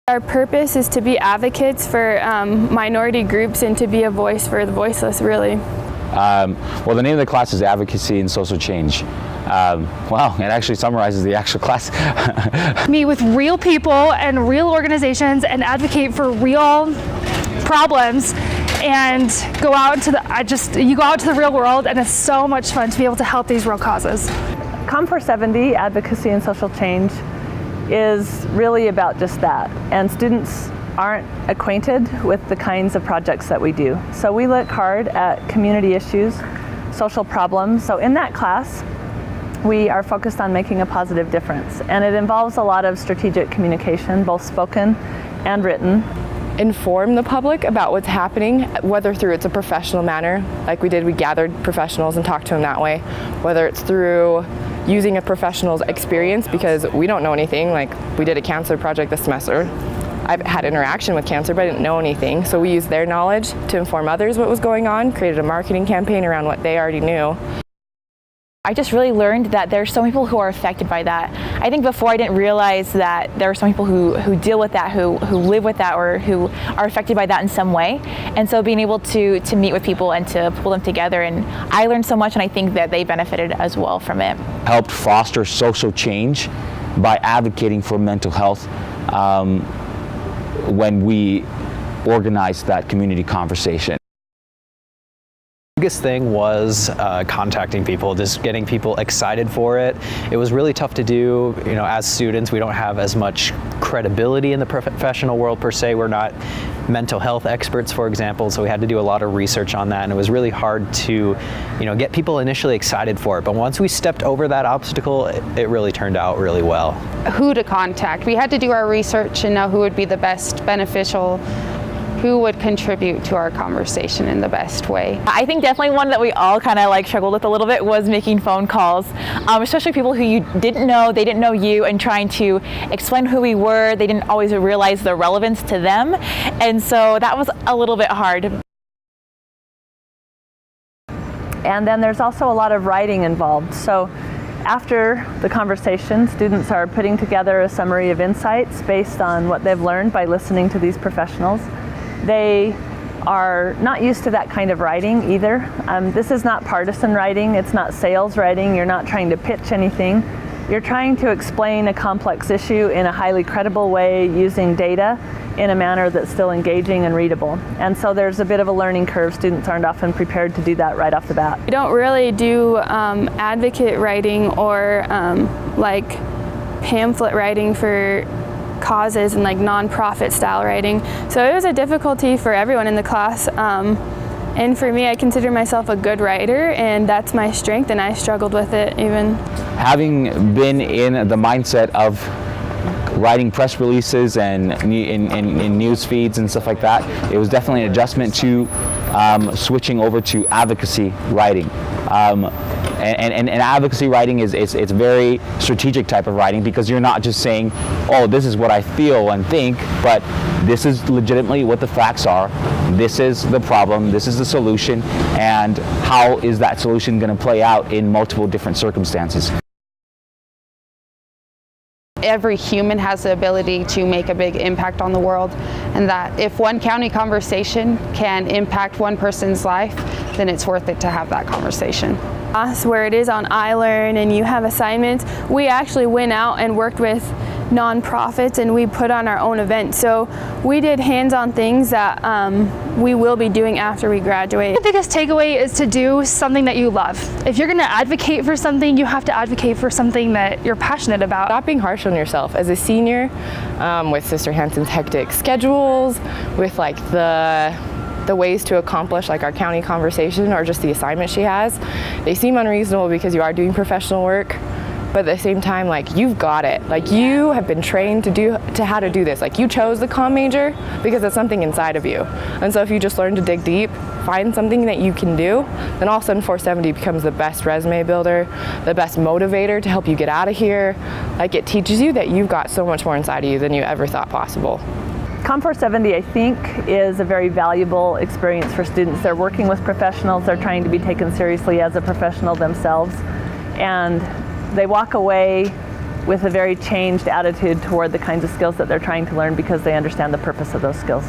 Our purpose is to be advocates for minority groups and to be a voice for the voiceless, really. Well, the name of the class is Advocacy and Social Change. Wow, it actually summarizes the actual class. Meet with real people and real organizations and advocate for real problems and go out into you go out to the real world, and it's so much fun to be able to help these real causes. Comm 470, Advocacy and Social Change, is really about just that, and students aren't acquainted with the kinds of projects that we do. So we look hard at community issues, social problems. So in that class, we are focused on making a positive difference, and it involves a lot of strategic communication, both spoken and written. Inform the public about what's happening, whether through it's a professional manner, like we did, we gathered professionals and talked to them that way, whether it's through using a professional's experience, because we don't know anything. Like, we did a cancer project this semester. I've had interaction with cancer, but I didn't know anything. So we used their knowledge to inform others what was going on, created a marketing campaign around what they already knew. I just really learned that there are some people who are affected by that. I think before I didn't realize that there are some people who deal with that, who live with that, or who are affected by that in some way. And so being able to meet with people and to pull them together, and I learned so much, and I think that they benefited as well from it. Helped foster social change by advocating for mental health when we organized that community conversation. The biggest thing was contacting people, just getting people excited for it. It was really tough to do. You know, as students, we don't have as much credibility in the professional world per se. We're not mental health experts, for example, so we had to do a lot of research on that, and it was really hard to, get people initially excited for it. But once we stepped over that obstacle, it really turned out really well. Who to contact. We had to do our research and know who would be the best beneficial, who would contribute to our conversation in the best way. I think definitely one that we all kind of struggled with a little bit was making phone calls, especially people who you didn't know, they didn't know you, and trying to explain who we were. They didn't always realize the relevance to them, and so that was a little bit hard. And then there's also a lot of writing involved. So after the conversation, students are putting together a summary of insights based on what they've learned by listening to these professionals. They are not used to that kind of writing either. This is not partisan writing, it's not sales writing, you're not trying to pitch anything. You're trying to explain a complex issue in a highly credible way using data in a manner that's still engaging and readable. And so there's a bit of a learning curve. Students aren't often prepared to do that right off the bat. We don't really do advocate writing or pamphlet writing for causes and nonprofit style writing. So it was a difficulty for everyone in the class. And for me, I consider myself a good writer, and that's my strength, and I struggled with it even. Having been in the mindset of writing press releases and in news feeds and stuff like that, it was definitely an adjustment to switching over to advocacy writing. And advocacy writing it's very strategic type of writing, because you're not just saying, oh, this is what I feel and think, but this is legitimately what the facts are. This is the problem, this is the solution, and how is that solution going to play out in multiple different circumstances. Every human has the ability to make a big impact on the world, and that if one county conversation can impact one person's life, then it's worth it to have that conversation. Where it is on iLearn and you have assignments, we actually went out and worked with nonprofits and we put on our own events. So we did hands-on things that we will be doing after we graduate. The biggest takeaway is to do something that you love. If you're going to advocate for something, you have to advocate for something that you're passionate about. Stop being harsh on yourself. As a senior, with Sister Hanson's hectic schedules, with the ways to accomplish our county conversation or just the assignment she has, they seem unreasonable because you are doing professional work, but at the same time, you've got it. You have been trained to how to do this. You chose the comm major because it's something inside of you. And so if you just learn to dig deep, find something that you can do, then all of a sudden 470 becomes the best resume builder, the best motivator to help you get out of here. It teaches you that you've got so much more inside of you than you ever thought possible. Comm 470, I think, is a very valuable experience for students. They're working with professionals, they're trying to be taken seriously as a professional themselves, and they walk away with a very changed attitude toward the kinds of skills that they're trying to learn because they understand the purpose of those skills.